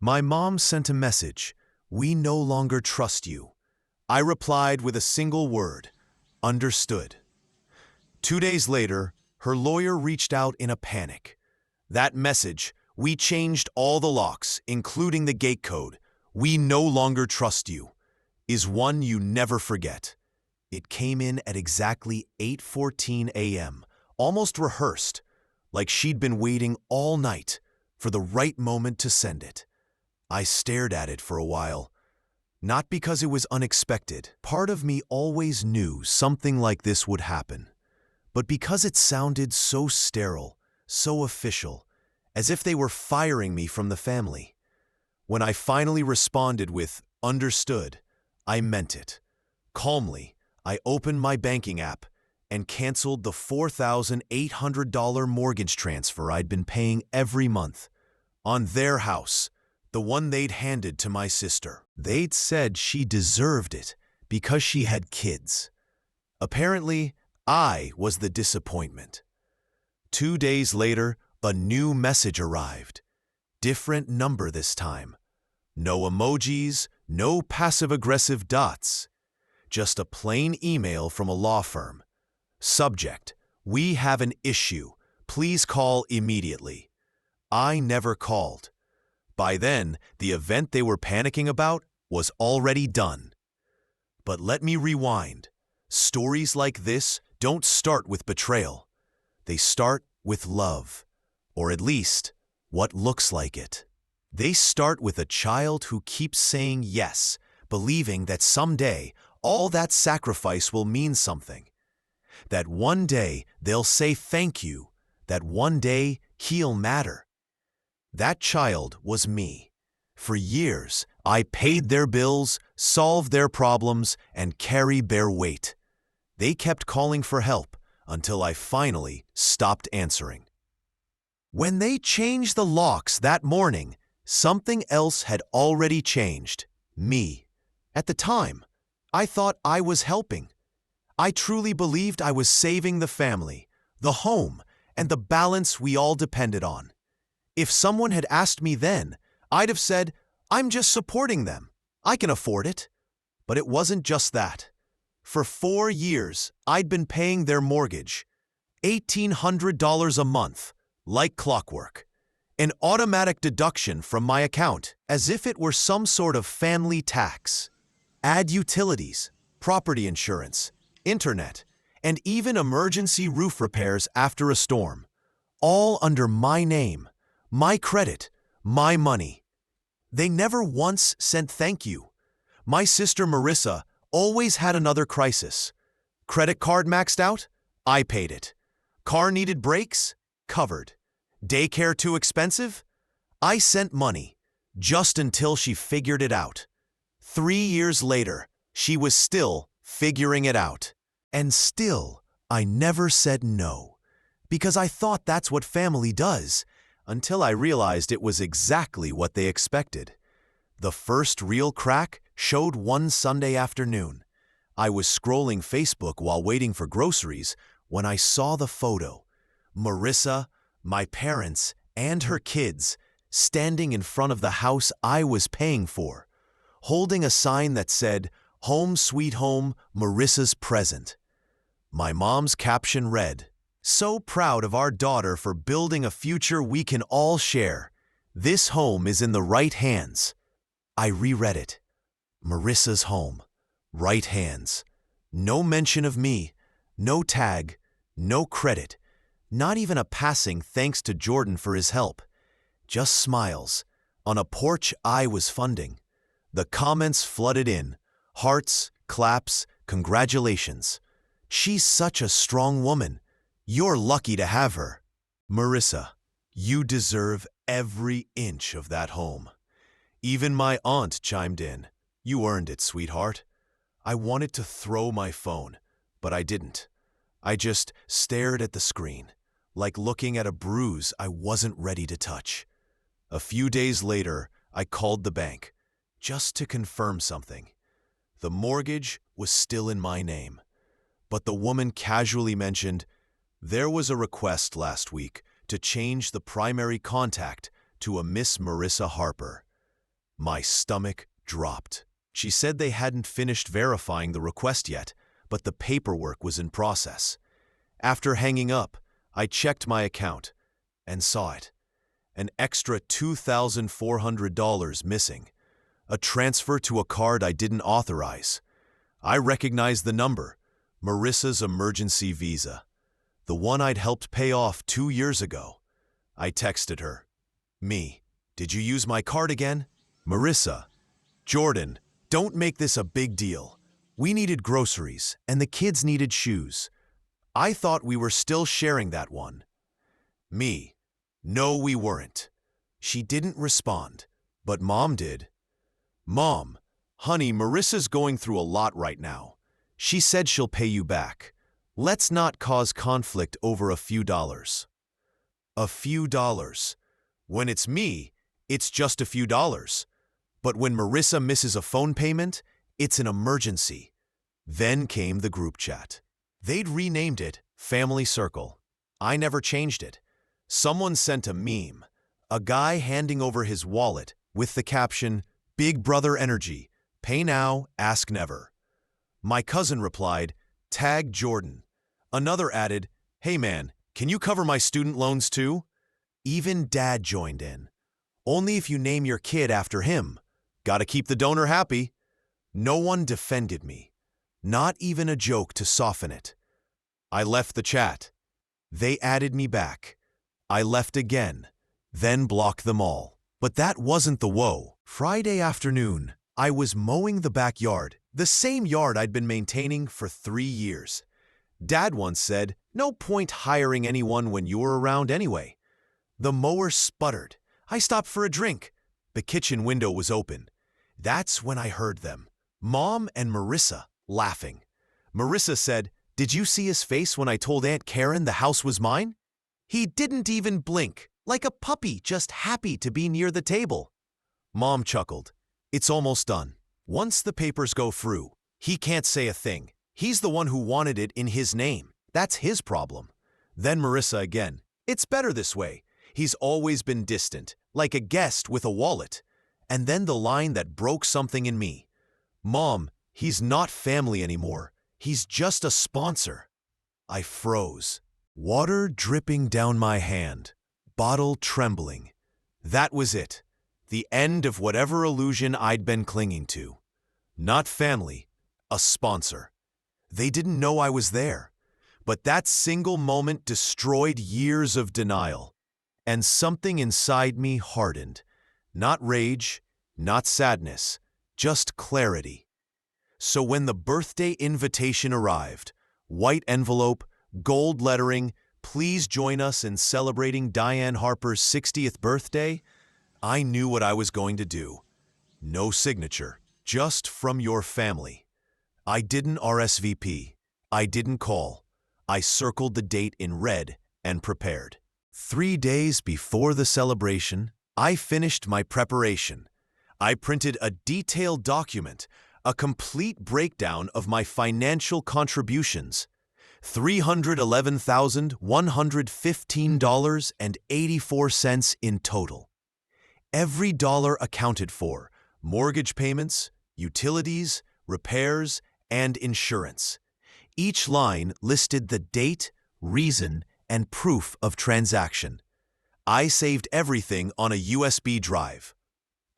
My mom sent a message. "We no longer trust you." I replied with a single word. Understood. 2 days later, her lawyer reached out in a panic. That message, "We changed all the locks, including the gate code. We no longer trust you," is one you never forget. It came in at exactly 8:14 a.m., almost rehearsed, like she'd been waiting all night for the right moment to send it. I stared at it for a while. Not because it was unexpected. Part of me always knew something like this would happen. But because it sounded so sterile, so official, as if they were firing me from the family. When I finally responded with "understood," I meant it. Calmly, I opened my banking app and canceled the $4,800 mortgage transfer I'd been paying every month on their house, the one they'd handed to my sister. They'd said she deserved it because she had kids. Apparently, I was the disappointment. 2 days later, a new message arrived. Different number this time. No emojis, no passive-aggressive dots. Just a plain email from a law firm. Subject: "We have an issue. Please call immediately." I never called. By then, the event they were panicking about was already done. But let me rewind. Stories like this don't start with betrayal. They start with love, or at least, what looks like it. They start with a child who keeps saying yes, believing that someday all that sacrifice will mean something. That one day they'll say thank you, that one day he'll matter. That child was me. For years, I paid their bills, solved their problems, and carried their weight. They kept calling for help until I finally stopped answering. When they changed the locks that morning, something else had already changed. Me. At the time, I thought I was helping. I truly believed I was saving the family, the home, and the balance we all depended on. If someone had asked me then, I'd have said, "I'm just supporting them. I can afford it." But it wasn't just that. For 4 years, I'd been paying their mortgage, $1,800 a month, like clockwork. An automatic deduction from my account, as if it were some sort of family tax. Add utilities, property insurance, internet, and even emergency roof repairs after a storm. All under my name, my credit, my money. They never once sent thank you. My sister Marissa always had another crisis. Credit card maxed out? I paid it. Car needed brakes? Covered. Daycare too expensive? I sent money, just until she figured it out. 3 years later, she was still figuring it out. And still, I never said no, because I thought that's what family does, until I realized it was exactly what they expected. The first real crack showed one Sunday afternoon. I was scrolling Facebook while waiting for groceries when I saw the photo. Marissa, my parents, and her kids standing in front of the house I was paying for, holding a sign that said, "Home Sweet Home, Marissa's Present." My mom's caption read, "So proud of our daughter for building a future we can all share. This home is in the right hands." I reread it. Marissa's home. Right hands. No mention of me. No tag. No credit. Not even a passing thanks to Jordan for his help. Just smiles. On a porch I was funding. The comments flooded in. Hearts, claps, congratulations. "She's such a strong woman. You're lucky to have her." Marissa, you deserve every inch of that home. Even my aunt chimed in. "You earned it, sweetheart." I wanted to throw my phone, but I didn't. I just stared at the screen, like looking at a bruise I wasn't ready to touch. A few days later, I called the bank, just to confirm something. The mortgage was still in my name, but the woman casually mentioned, "There was a request last week to change the primary contact to a Miss Marissa Harper." My stomach dropped. She said they hadn't finished verifying the request yet, but the paperwork was in process. After hanging up, I checked my account and saw it. An extra $2,400 missing. A transfer to a card I didn't authorize. I recognized the number, Marissa's emergency visa. The one I'd helped pay off 2 years ago. I texted her. Me, did you use my card again? Marissa, Jordan, don't make this a big deal. We needed groceries, and the kids needed shoes. I thought we were still sharing that one. Me, no, we weren't. She didn't respond, but Mom did. Mom, honey, Marissa's going through a lot right now. She said she'll pay you back. Let's not cause conflict over a few dollars. A few dollars. When it's me, it's just a few dollars. But when Marissa misses a phone payment, it's an emergency. Then came the group chat. They'd renamed it Family Circle. I never changed it. Someone sent a meme, a guy handing over his wallet with the caption, "Big Brother Energy, pay now, ask never." My cousin replied, "Tag Jordan." Another added, "Hey man, can you cover my student loans too?" Even Dad joined in. "Only if you name your kid after him. Gotta keep the donor happy." No one defended me. Not even a joke to soften it. I left the chat. They added me back. I left again, then blocked them all. But that wasn't the woe. Friday afternoon, I was mowing the backyard, the same yard I'd been maintaining for 3 years. Dad once said, "No point hiring anyone when you're around anyway." The mower sputtered. I stopped for a drink. The kitchen window was open. That's when I heard them, Mom and Marissa, laughing. Marissa said, "Did you see his face when I told Aunt Karen the house was mine? He didn't even blink, like a puppy just happy to be near the table." Mom chuckled. "It's almost done. Once the papers go through, he can't say a thing. He's the one who wanted it in his name. That's his problem." Then Marissa again. "It's better this way. He's always been distant, like a guest with a wallet." And then the line that broke something in me. "Mom, he's not family anymore. He's just a sponsor." I froze. Water dripping down my hand. Bottle trembling. That was it. The end of whatever illusion I'd been clinging to. Not family, a sponsor. They didn't know I was there. But that single moment destroyed years of denial. And something inside me hardened. Not rage, not sadness, just clarity. So when the birthday invitation arrived, white envelope, gold lettering, "Please join us in celebrating Diane Harper's 60th birthday," I knew what I was going to do. No signature, just from your family. I didn't RSVP. I didn't call. I circled the date in red and prepared. 3 days before the celebration, I finished my preparation. I printed a detailed document, a complete breakdown of my financial contributions. $311,115.84 in total. Every dollar accounted for: mortgage payments, utilities, repairs, and insurance. Each line listed the date, reason, and proof of transaction. I saved everything on a USB drive.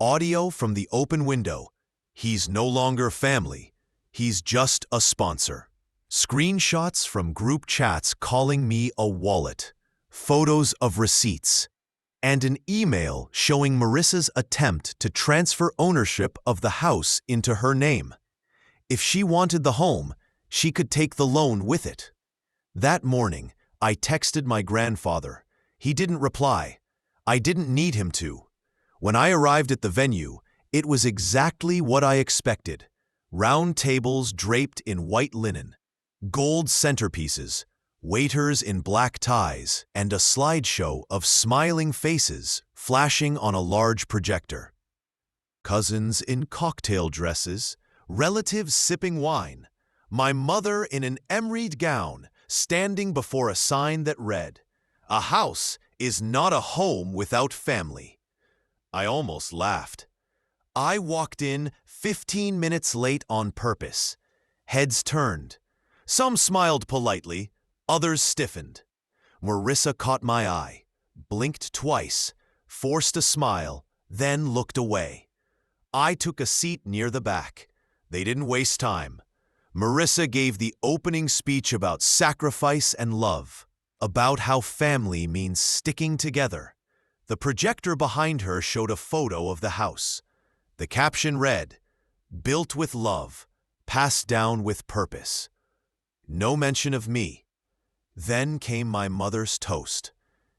Audio from the open window. "He's no longer family. He's just a sponsor." Screenshots from group chats calling me a wallet. Photos of receipts. And an email showing Marissa's attempt to transfer ownership of the house into her name. If she wanted the home, she could take the loan with it. That morning, I texted my grandfather. He didn't reply. I didn't need him to. When I arrived at the venue, it was exactly what I expected. Round tables draped in white linen, gold centerpieces, waiters in black ties, and a slideshow of smiling faces flashing on a large projector. Cousins in cocktail dresses, relatives sipping wine, my mother in an emerald gown standing before a sign that read, "A house is not a home without family." I almost laughed. I walked in 15 minutes late on purpose. Heads turned. Some smiled politely, others stiffened. Marissa caught my eye, blinked twice, forced a smile, then looked away. I took a seat near the back. They didn't waste time. Marissa gave the opening speech about sacrifice and love, about how family means sticking together. The projector behind her showed a photo of the house. The caption read, "Built with love, passed down with purpose." No mention of me. Then came my mother's toast.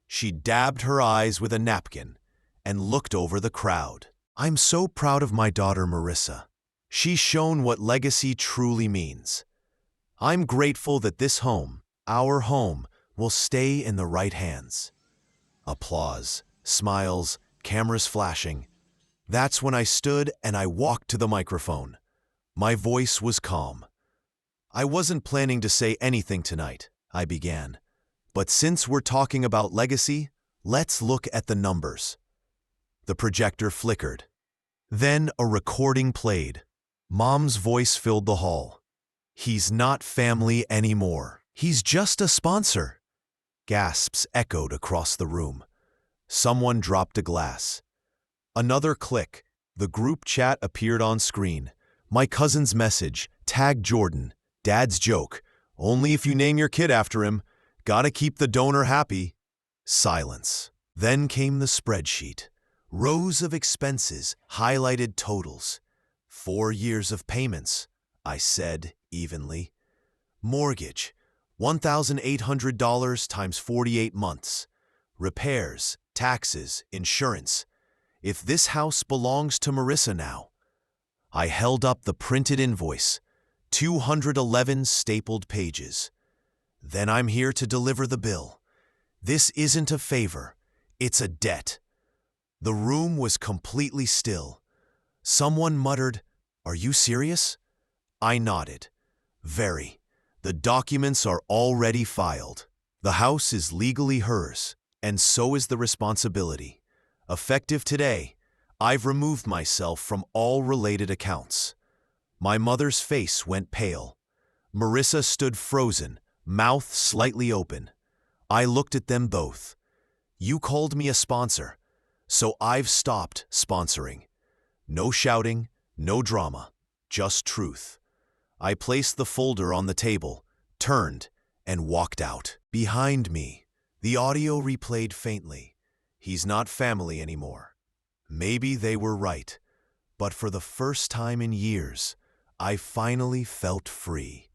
She dabbed her eyes with a napkin and looked over the crowd. I'm so proud of my daughter Marissa. She's shown what legacy truly means. I'm grateful that this home, our home, will stay in the right hands. Applause, smiles, cameras flashing. That's when I stood and I walked to the microphone. My voice was calm. I wasn't planning to say anything tonight, I began. But since we're talking about legacy, let's look at the numbers. The projector flickered. Then a recording played. Mom's voice filled the hall. He's not family anymore. He's just a sponsor. Gasps echoed across the room. Someone dropped a glass. Another click. The group chat appeared on screen. My cousin's message, tag Jordan, Dad's joke, only if you name your kid after him, gotta keep the donor happy. Silence. Then came the spreadsheet. Rows of expenses, highlighted totals. 4 years of payments, I said evenly. Mortgage, $1,800 times 48 months. Repairs, taxes, insurance. If this house belongs to Marissa now. I held up the printed invoice, 211 stapled pages. Then I'm here to deliver the bill. This isn't a favor, it's a debt. The room was completely still. Someone muttered, "Are you serious?" I nodded. Very. The documents are already filed. The house is legally hers, and so is the responsibility. Effective today, I've removed myself from all related accounts. My mother's face went pale. Marissa stood frozen, mouth slightly open. I looked at them both. You called me a sponsor, so I've stopped sponsoring. No shouting, no drama, just truth. I placed the folder on the table, turned, and walked out. Behind me, the audio replayed faintly. He's not family anymore. Maybe they were right, but for the first time in years, I finally felt free.